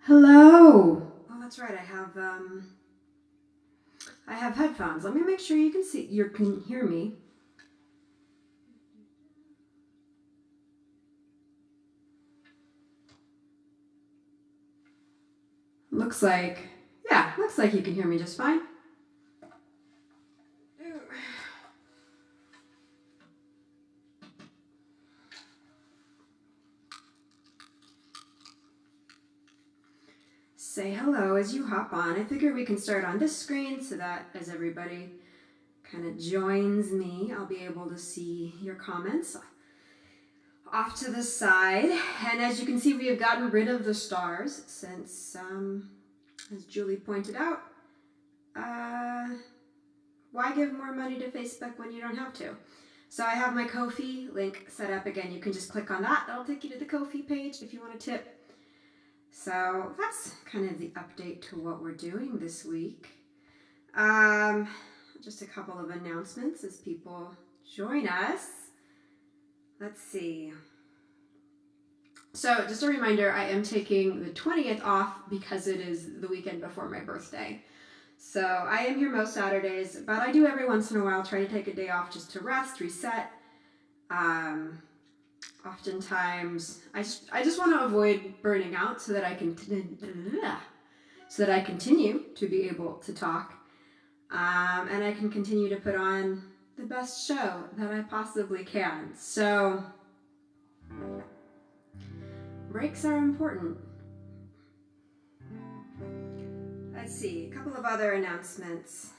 Hello. Oh, that's right. I have headphones. Let me make sure you can hear me. Looks like you can hear me just fine. Say hello as you hop on. I figure we can start on this screen so that as everybody kind of joins me, I'll be able to see your comments off to the side. And as you can see, we have gotten rid of the stars since, as Julie pointed out, why give more money to Facebook when you don't have to? So I have my Ko-fi link set up again. You can just click on that. That'll take you to the Ko-fi page if you want to tip. So that's kind of the update to what we're doing this week. Just a couple of announcements as people join us. Let's see. So just a reminder, I am taking the 20th off because it is the weekend before my birthday. So I am here most Saturdays, but I do every once in a while try to take a day off just to rest, reset. Oftentimes, I just want to avoid burning out so that I can continue to be able to talk, and I can continue to put on the best show that I possibly can. So breaks are important. Let's see, a couple of other announcements.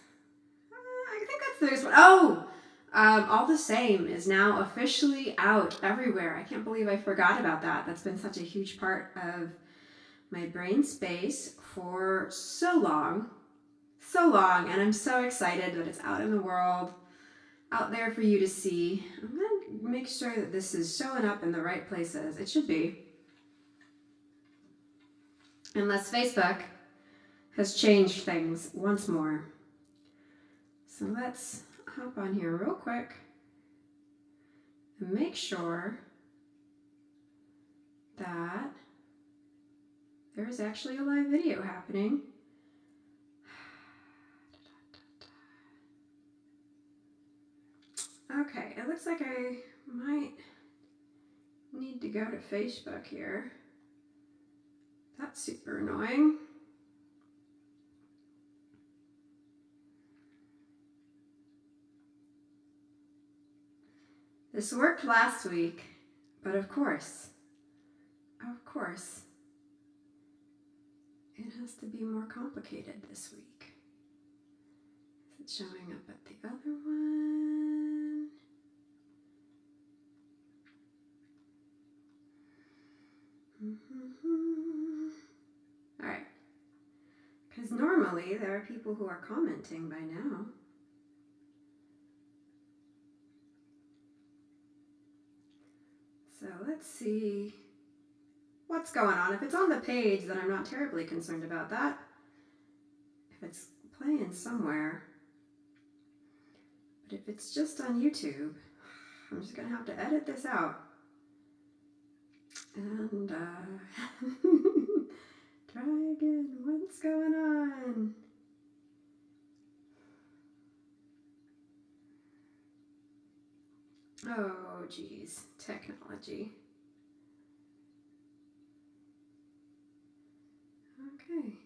I think that's the biggest one. Oh, All the Same is now officially out everywhere. I can't believe I forgot about that. That's been such a huge part of my brain space for so long, and I'm so excited that it's out in the world, out there for you to see. I'm going to make sure that this is showing up in the right places. It should be. Unless Facebook has changed things once more. So let's hop on here real quick and make sure that there is actually a live video happening. Okay, it looks like I might need to go to Facebook here. That's super annoying. This worked last week, but of course, it has to be more complicated this week. Is it showing up at the other one? All right. Because normally there are people who are commenting by now. So let's see what's going on. If it's on the page, then I'm not terribly concerned about that. If it's playing somewhere. But if it's just on YouTube, I'm just going to have to edit this out. And try again. What's going on? Oh, geez. Technology. Okay.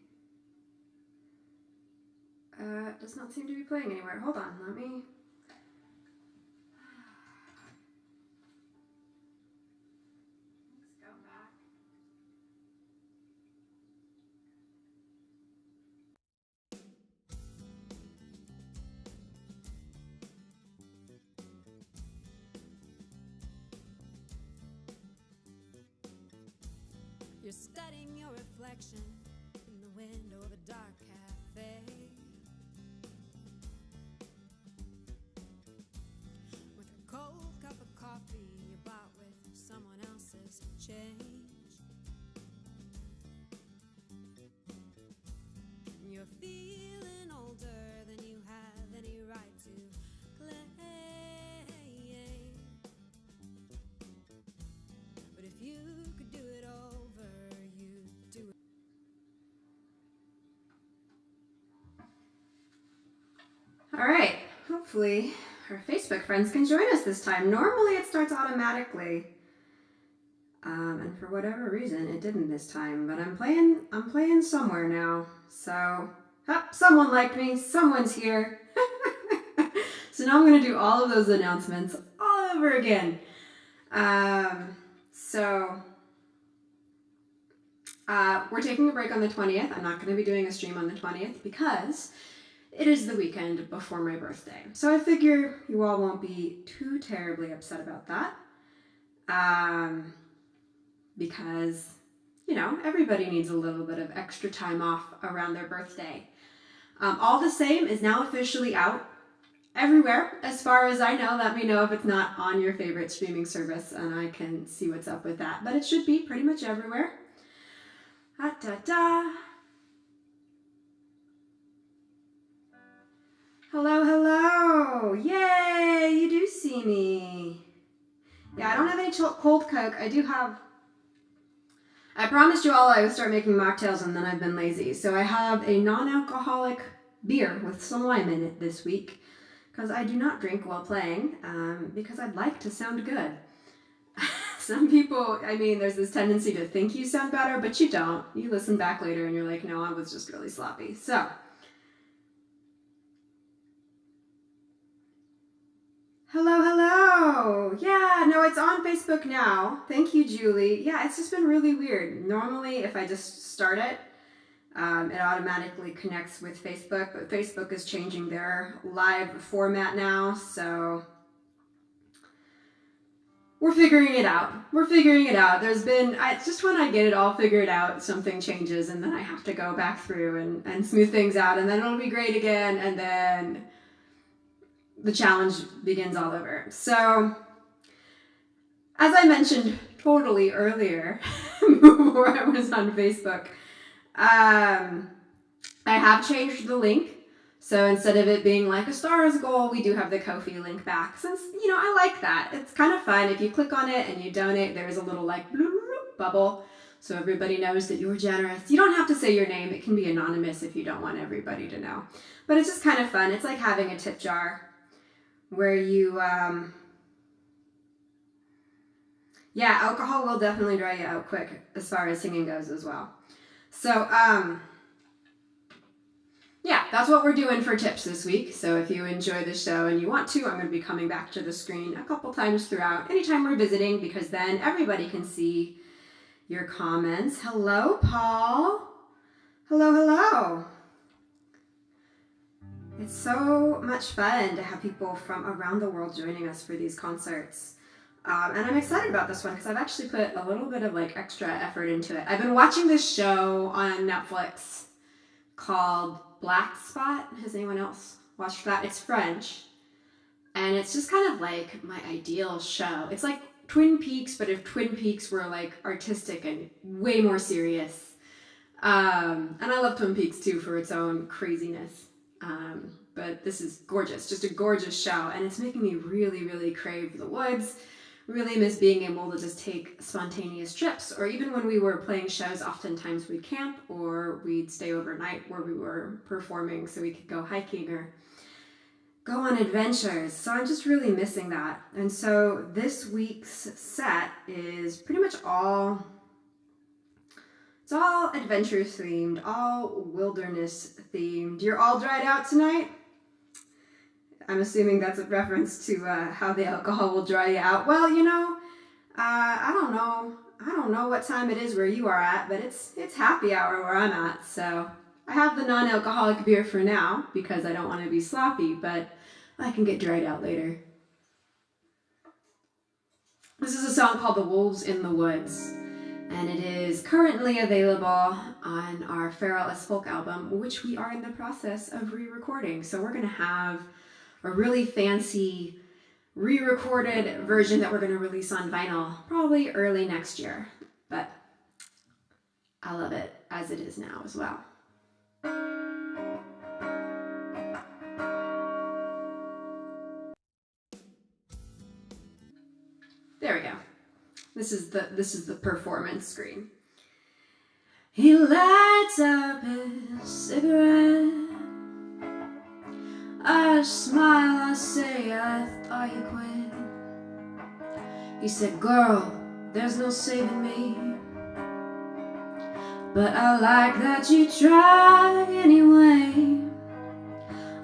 Does not seem to be playing anywhere. Hold on, let me... Let's go back. You're studying your reflection in the window of a dark cafe, with a cold cup of coffee you bought with someone else's change. You're feeling older than you have any right to claim. But if you could do it over, you'd do it. All right, hopefully our Facebook friends can join us this time. Normally it starts automatically. And for whatever reason, it didn't this time, but I'm playing somewhere now. So, someone liked me, someone's here. So now I'm gonna do all of those announcements all over again. We're taking a break on the 20th. I'm not gonna be doing a stream on the 20th because it is the weekend before my birthday. So I figure you all won't be too terribly upset about that. Because, you know, everybody needs a little bit of extra time off around their birthday. All the Same is now officially out everywhere. As far as I know, let me know if it's not on your favorite streaming service and I can see what's up with that. But it should be pretty much everywhere. Hello, hello. Yay, you do see me. Yeah, I don't have any cold Coke. I promised you all I would start making mocktails and then I've been lazy. So I have a non-alcoholic beer with some lime in it this week because I do not drink while playing because I'd like to sound good. Some people, I mean, there's this tendency to think you sound better, but you don't. You listen back later and you're like, no, I was just really sloppy. So, hello, hello. Yeah, no, it's on Facebook now. Thank you, Julie. Yeah, it's just been really weird. Normally, if I just start it, it automatically connects with Facebook, but Facebook is changing their live format now, so we're figuring it out. It's just when I get it all figured out, something changes, and then I have to go back through and smooth things out, and then it'll be great again, and then the challenge begins all over. So, as I mentioned totally earlier, before I was on Facebook, I have changed the link. So instead of it being like a Stars goal, we do have the Ko-fi link back. Since, you know, I like that. It's kind of fun. If you click on it and you donate, there's a little like bloop, bloop, bubble. So everybody knows that you were generous. You don't have to say your name. It can be anonymous if you don't want everybody to know. But it's just kind of fun. It's like having a tip jar where you, yeah, alcohol will definitely dry you out quick as far as singing goes as well. So, yeah, that's what we're doing for tips this week. So if you enjoy the show and you want to, I'm going to be coming back to the screen a couple times throughout, anytime we're visiting, because then everybody can see your comments. Hello, Paul. Hello, hello. It's so much fun to have people from around the world joining us for these concerts. And I'm excited about this one because I've actually put a little bit of like extra effort into it. I've been watching this show on Netflix called Black Spot. Has anyone else watched that? It's French. And it's just kind of like my ideal show. It's like Twin Peaks, but if Twin Peaks were like artistic and way more serious. And I love Twin Peaks too for its own craziness. But this is gorgeous, just a gorgeous show. And it's making me really, really crave the woods. Really miss being able to just take spontaneous trips, or even when we were playing shows, oftentimes we'd camp or we'd stay overnight where we were performing so we could go hiking or go on adventures. So I'm just really missing that. And so this week's set is pretty much all adventure themed, all wilderness themed. You're all dried out tonight? I'm assuming that's a reference to how the alcohol will dry you out. Well, you know, I don't know what time it is where you are at, but it's happy hour where I'm at. So I have the non-alcoholic beer for now because I don't want to be sloppy, but I can get dried out later. This is a song called The Wolves in the Woods, and it is currently available on our Feral as Folk album, which we are in the process of re-recording. So we're going to have a really fancy re-recorded version that we're going to release on vinyl probably early next year, but I love it as it is now as well. There we go. This is the performance screen. He lights up his cigarette I smile, I say, I thought you quit. He said, girl, there's no saving me, but I like that you try anyway.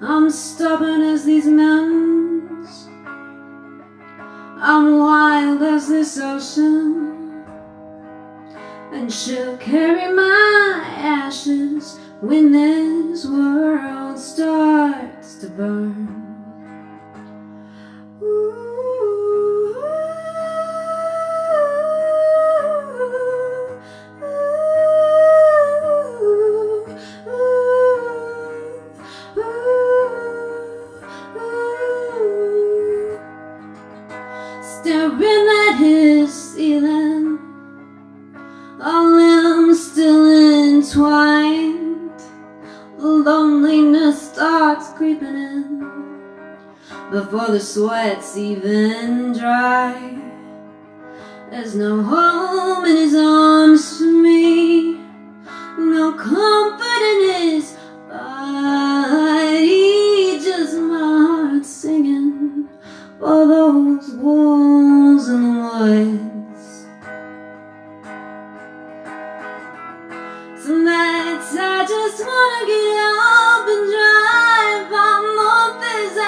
I'm stubborn as these mountains, I'm wild as this ocean, and she'll carry my ashes when this world starts to burn. Staring at his ceiling, our limbs still entwined. Loneliness starts creeping in before the sweat's even dry. There's no home in his arms for me, no comfort in his body, just my heart singing for those wolves in the woods. Some nights I just wanna get up and drive on north as I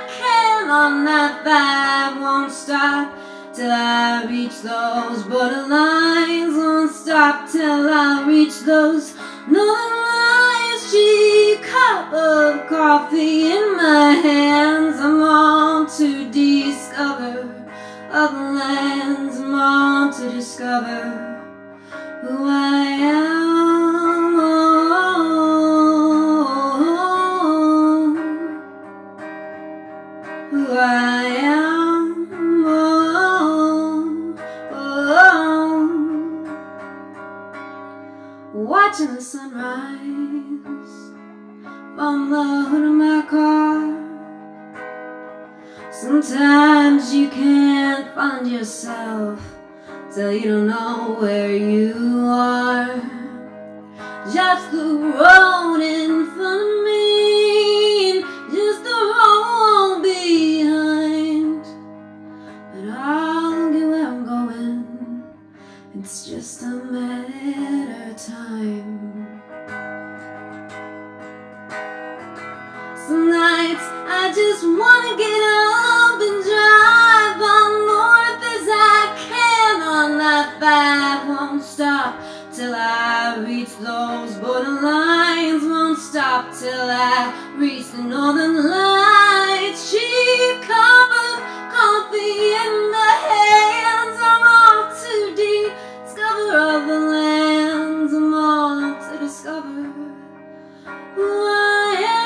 can on that 5. Won't stop till I reach those borderlines. Won't stop till I reach those northern lights. Cheap cup of coffee in my hands. I'm on to discover other lands. I'm on to discover who I am. Who I am. Watching the sunrise from the hood of my car. Sometimes you can't find yourself till you don't know where you are. Just the road in front of me, just the road behind. But I'll get where I'm going, it's just a matter of time. Some nights I just wanna get up and drive on north as I can on that 5. Won't stop till I reach those borderlines. Won't stop till I reach the northern lights. Cheap cup of coffee in my hands. I'm off to discover other lands. I'm off to discover who I am.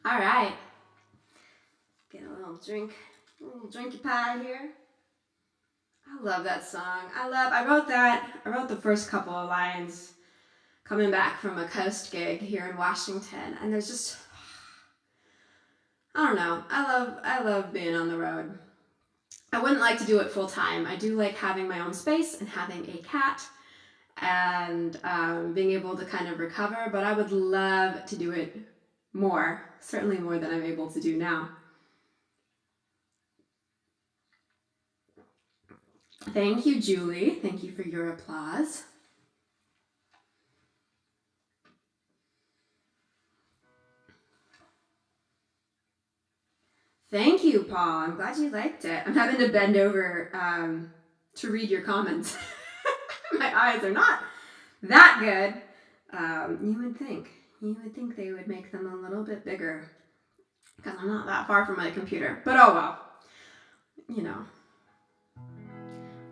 All right, get a little drinky pie here. I love that song. I wrote the first couple of lines coming back from a Coast gig here in Washington, and there's just, I don't know, I love being on the road. I wouldn't like to do it full time. I do like having my own space and having a cat and being able to kind of recover, but I would love to do it more, certainly more than I'm able to do now. Thank you, Julie. Thank you for your applause. Thank you, Paul. I'm glad you liked it. I'm having to bend over to read your comments. My eyes are not that good. You would think they would make them a little bit bigger because I'm not that far from my computer. But oh well. You know,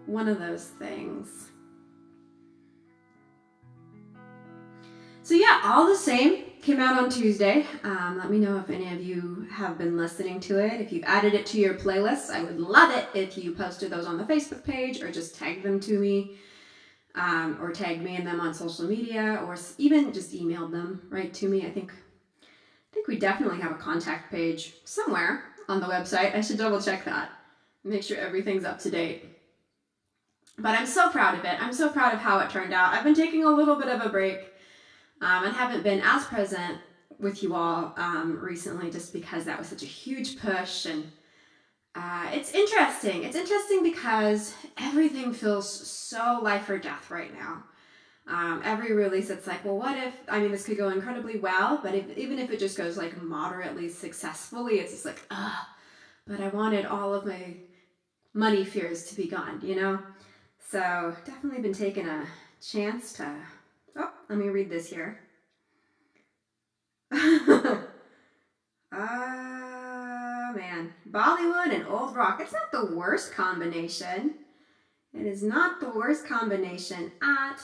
one of those things. So yeah, All the Same came out on Tuesday. Let me know if any of you have been listening to it. If you've added it to your playlists, I would love it if you posted those on the Facebook page or just tagged them to me, or tagged me in them on social media, or even just emailed them right to me. I think we definitely have a contact page somewhere on the website. I should double check that. Make sure everything's up to date. But I'm so proud of it. I'm so proud of how it turned out. I've been taking a little bit of a break and haven't been as present with you all recently, just because that was such a huge push. And it's interesting. It's interesting because everything feels so life or death right now. Every release, it's like, well, what if, I mean, this could go incredibly well, but even if it just goes like moderately successfully, it's just like, but I wanted all of my money fears to be gone, you know? So definitely been taking a chance to, let me read this here. Man, Bollywood and old rock. It's not the worst combination. It is not the worst combination at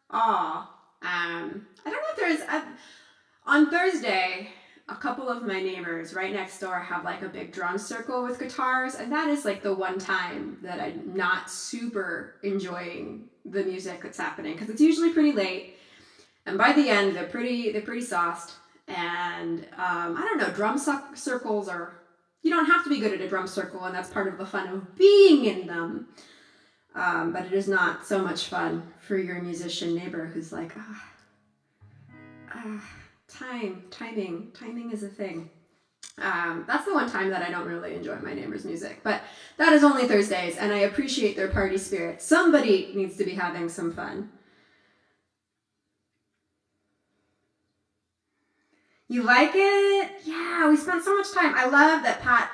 all. I don't know if there's, on Thursday, a couple of my neighbors right next door have like a big drum circle with guitars, and that is like the one time that I'm not super enjoying the music that's happening, because it's usually pretty late, and by the end they're pretty sauced. And I don't know, drum circles are, you don't have to be good at a drum circle, and that's part of the fun of being in them. But it is not so much fun for your musician neighbor who's like, timing is a thing. That's the one time that I don't really enjoy my neighbor's music, but that is only Thursdays, and I appreciate their party spirit. Somebody needs to be having some fun. You like it? Yeah, we spent so much time. I love that Pat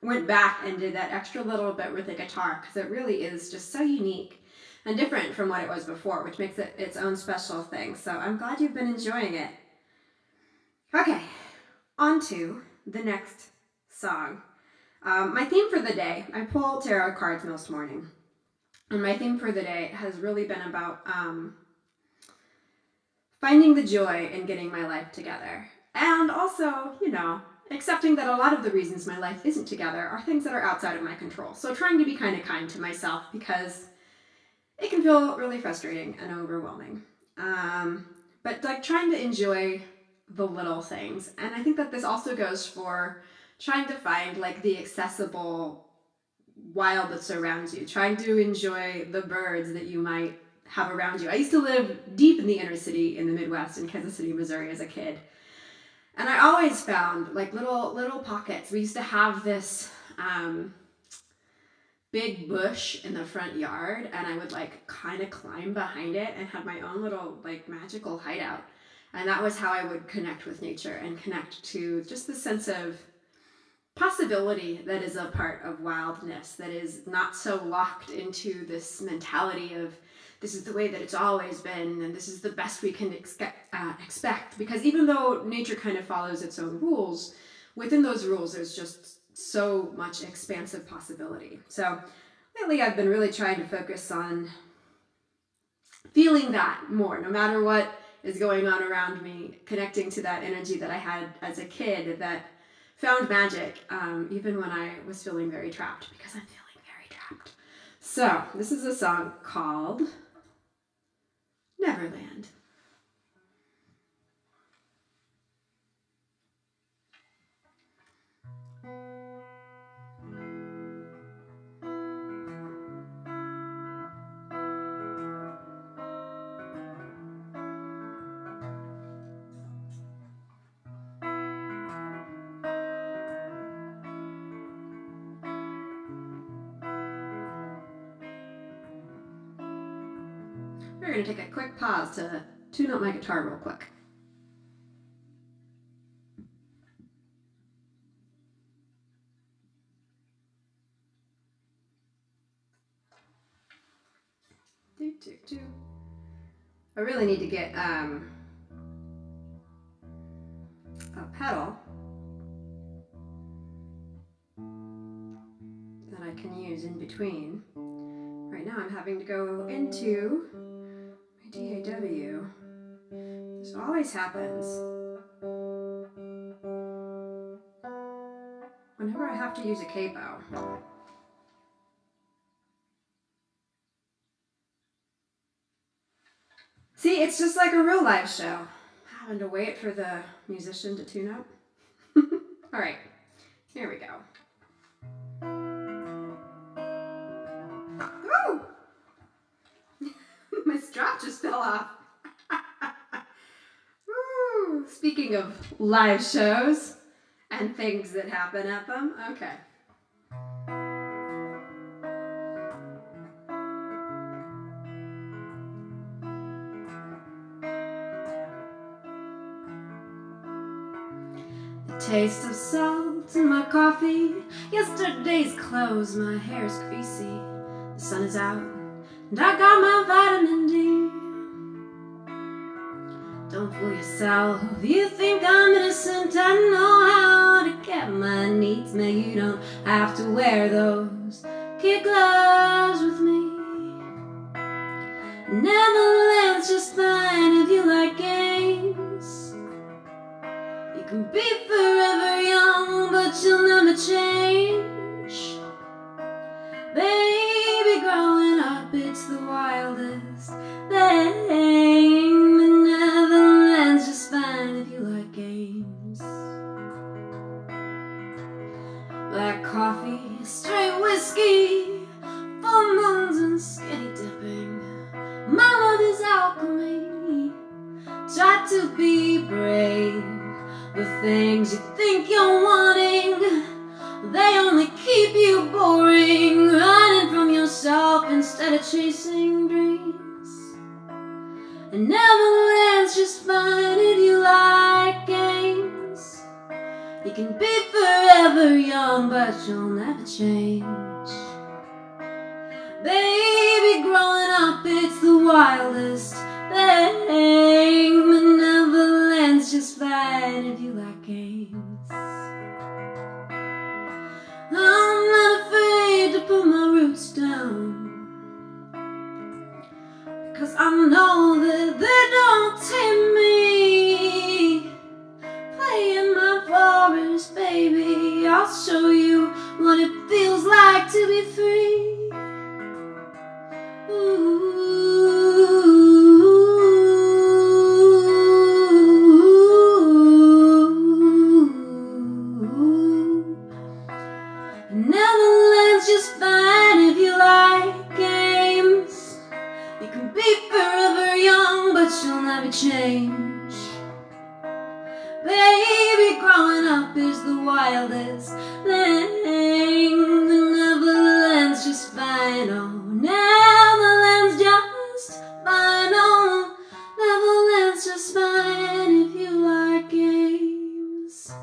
went back and did that extra little bit with the guitar, because it really is just so unique and different from what it was before, which makes it its own special thing. So I'm glad you've been enjoying it. Okay, on to the next song. My theme for the day, I pull tarot cards most morning, and my theme for the day has really been about finding the joy in getting my life together. And also, you know, accepting that a lot of the reasons my life isn't together are things that are outside of my control. So trying to be kind of kind to myself, because it can feel really frustrating and overwhelming. But like trying to enjoy the little things. And I think that this also goes for trying to find like the accessible wild that surrounds you, trying to enjoy the birds that you might have around you. I used to live deep in the inner city in the Midwest in Kansas City, Missouri as a kid. And I always found like little pockets. We used to have this big bush in the front yard, and I would like kind of climb behind it and have my own little like magical hideout. And that was how I would connect with nature and connect to just the sense of possibility that is a part of wildness, that is not so locked into this mentality of this is the way that it's always been, and this is the best we can expect. Because even though nature kind of follows its own rules, within those rules, there's just so much expansive possibility. So lately, I've been really trying to focus on feeling that more, no matter what is going on around me, connecting to that energy that I had as a kid that found magic, even when I was feeling very trapped, because I'm feeling very trapped. So this is a song called Neverland. We're going to take a quick pause to tune up my guitar real quick. I really need to get a pedal that I can use in between. Right now I'm having to go into my DAW. This This always happens. Whenever I have to use a capo. See, it's just like a real live show. Having to wait for the musician to tune up. All right, here we go. Oh! My strap just fell off. Ooh, speaking of live shows and things that happen at them, okay. Taste of salt in my coffee. Yesterday's clothes, my hair's greasy. The sun is out, and I got my vitamin D. Don't fool yourself, you think I'm innocent. I know how to get my needs met. You don't have to wear those kid gloves with me. Neverland's just fine if you like games. You can be forever young, but you'll never change. Baby, growing up, it's the wildest thing. But Neverland's just fine if you like games. Black coffee, straight whiskey, full moons and skinny dipping. My love is alchemy. Try to be brave. The things you think you're wanting, they only keep you boring. Running from yourself instead of chasing dreams. And Neverland's just fine if you like games. You can be forever young, but you'll never change. Baby, growing up, it's the wildest thing. But Neverland's just fine if you like games. I'm not afraid to put my roots down, because I know that they don't tame me. Play in my forest, baby. I'll show you what it feels like to be free. Neverland's just fine if you like games. You can be forever young, but you'll never change. Baby, growing up is the wildest thing. Neverland's just fine, oh, Neverland's just fine, oh, Neverland's just fine if you like games.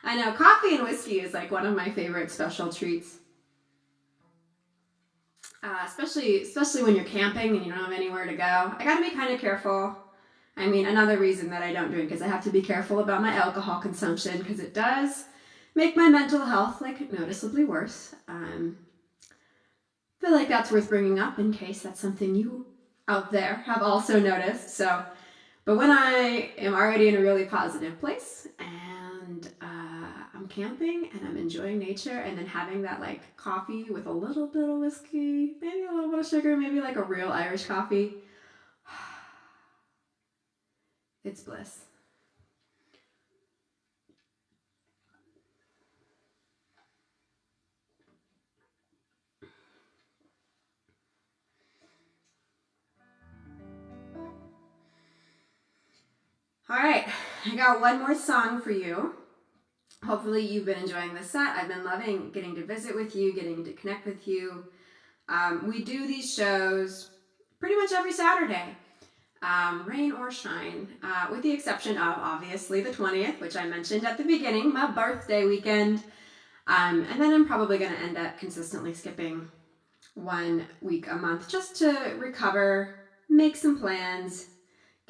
I know, coffee and whiskey is like one of my favorite special treats. Especially when you're camping and you don't have anywhere to go. I gotta be kind of careful. I mean, another reason that I don't drink is I have to be careful about my alcohol consumption, because it does make my mental health like noticeably worse. Feel like that's worth bringing up in case that's something you out there have also noticed. So, but when I am already in a really positive place and I'm camping and I'm enjoying nature, and then having that like coffee with a little bit of whiskey, maybe a little bit of sugar, maybe like a real Irish coffee, it's bliss. All right, I got one more song for you. Hopefully you've been enjoying this set. I've been loving getting to visit with you, getting to connect with you. We do these shows pretty much every Saturday, rain or shine, with the exception of obviously the 20th, which I mentioned at the beginning, my birthday weekend. And then I'm probably going to end up consistently skipping 1 week a month just to recover, make some plans,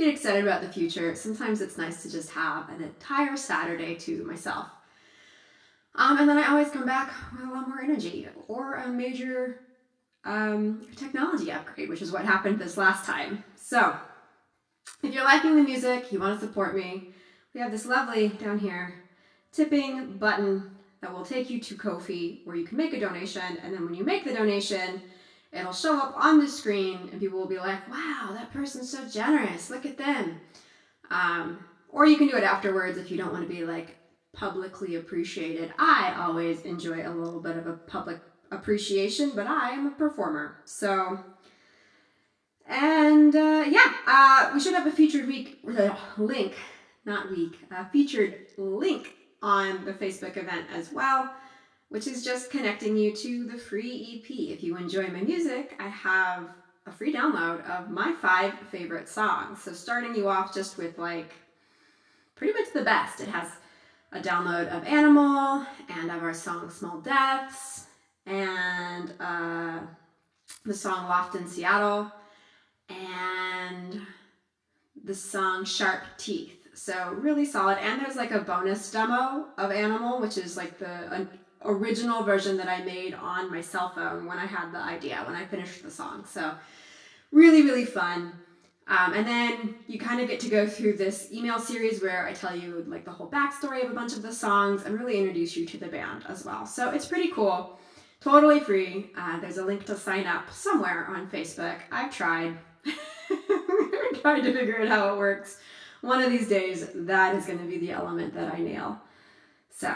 get excited about the future, sometimes it's nice to just have an entire Saturday to myself. And then I always come back with a lot more energy or a major technology upgrade, which is what happened this last time. So if you're liking the music, you want to support me, we have this lovely, down here, tipping button that will take you to Ko-fi, where you can make a donation, and then when you make the donation, it'll show up on the screen, and people will be like, wow, that person's so generous, look at them. Or you can do it afterwards if you don't want to be like publicly appreciated. I always enjoy a little bit of a public appreciation, but I am a performer. So, and we should have a featured featured link on the Facebook event as well, which is just connecting you to the free EP. If you enjoy my music, I have a free download of my 5 favorite songs. So starting you off just with like pretty much the best. It has a download of Animal and of our song Small Deaths and the song Loft in Seattle and the song Sharp Teeth. So really solid. And there's like a bonus demo of Animal, which is like the original version that I made on my cell phone when I had the idea, when I finished the song. So really, really fun. And then you kind of get to go through this email series where I tell you like the whole backstory of a bunch of the songs and really introduce you to the band as well. So it's pretty cool. Totally free. There's a link to sign up somewhere on Facebook. I've tried. Trying to figure out how it works. One of these days, that is going to be the element that I nail. So.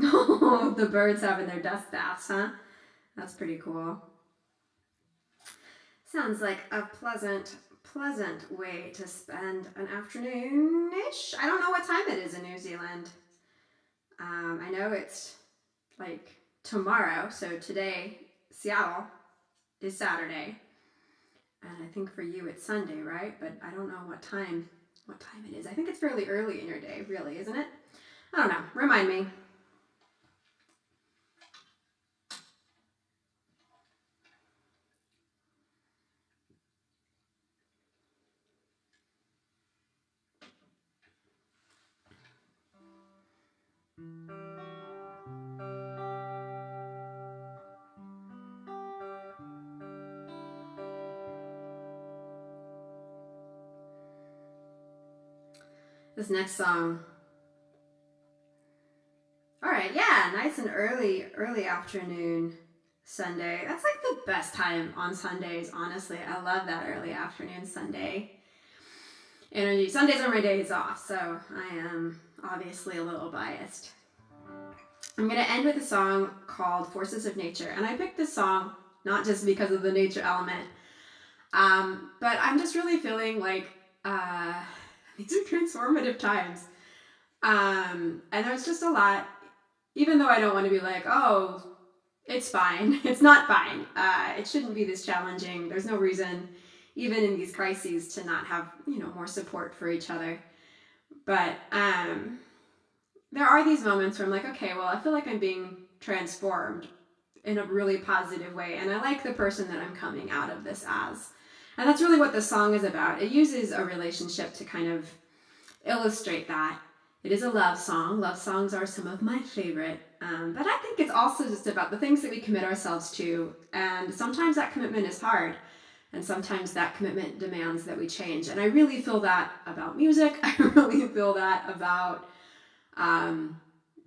Oh, the birds having their dust baths, huh? That's pretty cool. Sounds like a pleasant way to spend an afternoon-ish. I don't know what time it is in New Zealand. I know it's like tomorrow, so today, Seattle, is Saturday. And I think for you it's Sunday, right? But I don't know what time it is. I think it's fairly early in your day, really, isn't it? I don't know. Remind me. This next song. All right, yeah, nice and early afternoon Sunday. That's like the best time on Sundays, honestly. I love that early afternoon Sunday energy. Sundays are my days off, so I am obviously a little biased. I'm going to end with a song called Forces of Nature, and I picked this song not just because of the nature element, but I'm just really feeling like these are transformative times. And there's just a lot, even though I don't want to be like, oh, it's fine. It's not fine. It shouldn't be this challenging. There's no reason, even in these crises, to not have, more support for each other. But there are these moments where I'm like, okay, well, I feel like I'm being transformed in a really positive way. And I like the person that I'm coming out of this as. And that's really what the song is about. It uses a relationship to kind of illustrate that. It is a love song. Love songs are some of my favorite. But I think it's also just about the things that we commit ourselves to. And sometimes that commitment is hard. And sometimes that commitment demands that we change. And I really feel that about music. I really feel that about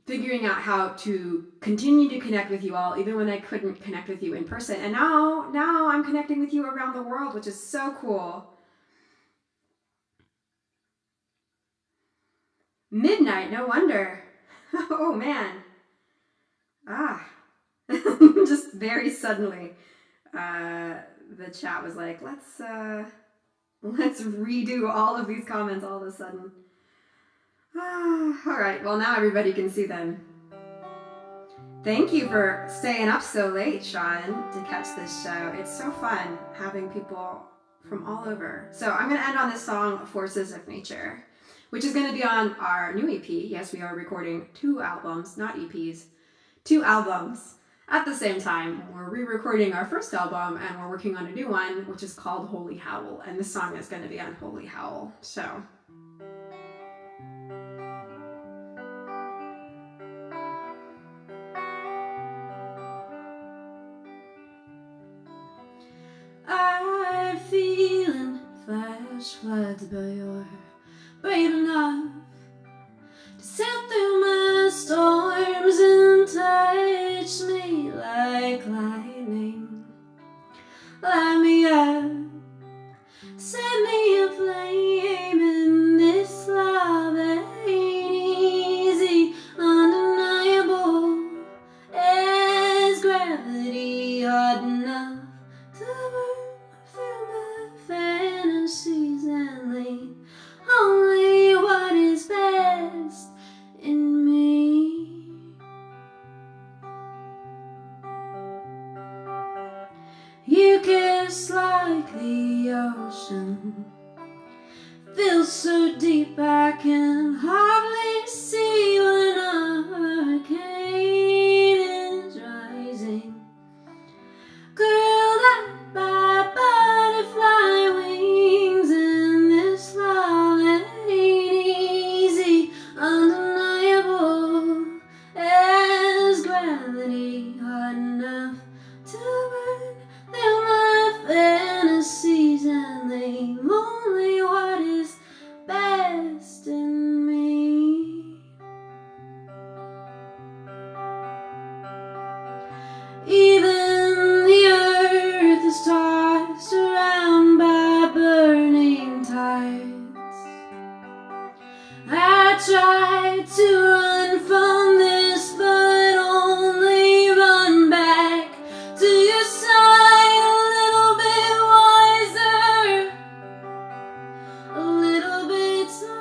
figuring out how to continue to connect with you all, even when I couldn't connect with you in person. And now I'm connecting with you around the world, which is so cool. Midnight, no wonder. Oh man. Just very suddenly, the chat was like, let's redo all of these comments all of a sudden. All right, well now everybody can see them. Thank you for staying up so late, Sean, to catch this show. It's so fun having people from all over. So I'm going to end on this song, Forces of Nature, which is going to be on our new EP. Yes, we are recording 2 albums, not EPs, 2 albums. at the same time, we're re-recording our first album and we're working on a new one, which is called Holy Howl, and this song is going to be on Holy Howl. So I'm feeling flash floods, but you're brave enough to sail through my storms and touch me like lightning. Light me up, set me aflame, and this love ain't easy, undeniable as gravity, hard enough to burn through my fantasies and leave only what is best in me. You kiss like the ocean, feels so deep I can hardly see when a hurricane is rising. Curled up by butterfly wings, and this love ain't easy, undeniable as gravity, hard enough to burn through my fantasies and leave only what is best in me. Even the earth is tossed around by burning tides. I tried to run from this, but only run back to your side, a little bit wiser, a little bit softer.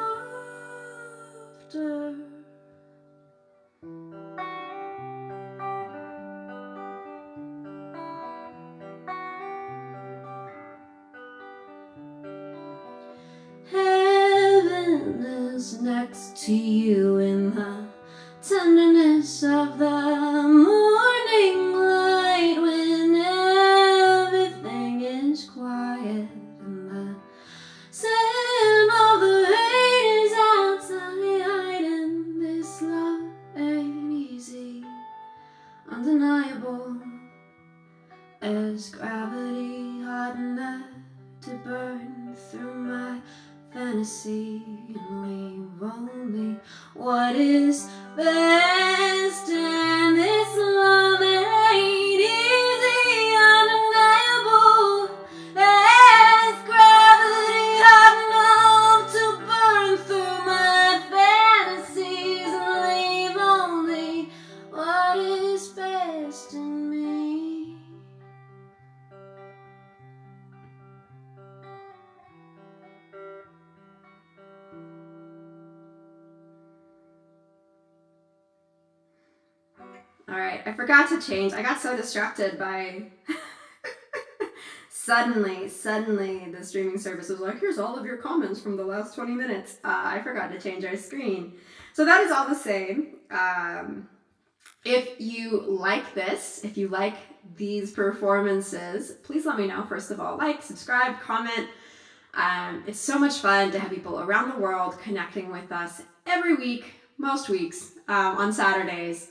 Heaven is next to you in the tenderness of the morning light, when everything is quiet and the sound of the rain is outside, and this love ain't easy, undeniable as gravity, hard enough to burn through my fantasy and leave only what is best. And this love ain't easy, undeniable as gravity, hard enough to burn through my fantasies and leave only what is best in me. All right, I forgot to change. I got so distracted by suddenly the streaming service was like, here's all of your comments from the last 20 minutes. I forgot to change our screen. So that is all the same. If you like this, if you like these performances, please let me know. First of all, like, subscribe, comment. It's so much fun to have people around the world connecting with us every week, most weeks, on Saturdays.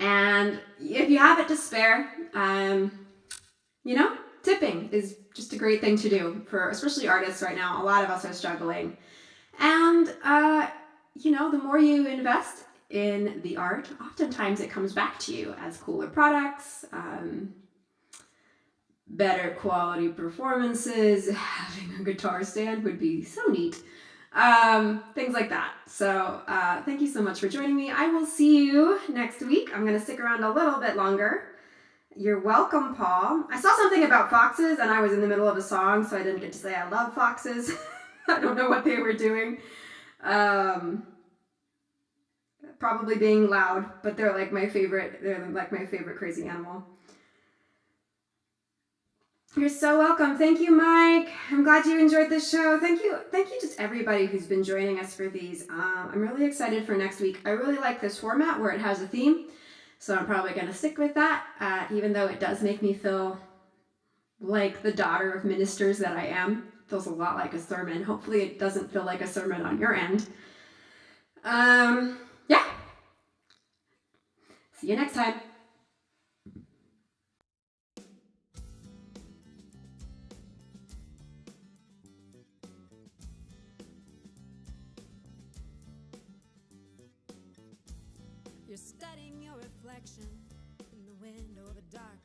And if you have it to spare, tipping is just a great thing to do for especially artists right now. A lot of us are struggling. And, the more you invest in the art, oftentimes it comes back to you as cooler products, better quality performances. Having a guitar stand would be so neat. Things like that. So thank you so much for joining me. I will see you next week. I'm going to stick around a little bit longer. You're welcome, Paul. I saw something about foxes and I was in the middle of a song, so I didn't get to say I love foxes. I don't know what they were doing. Probably being loud, but they're like my favorite crazy animal. You're so welcome. Thank you, Mike. I'm glad you enjoyed the show. Thank you just everybody who's been joining us for these. I'm really excited for next week. I really like this format where it has a theme. So I'm probably going to stick with that, even though it does make me feel like the daughter of ministers that I am. It feels a lot like a sermon. Hopefully it doesn't feel like a sermon on your end. Yeah. See you next time. You're studying your reflection in the window of a dark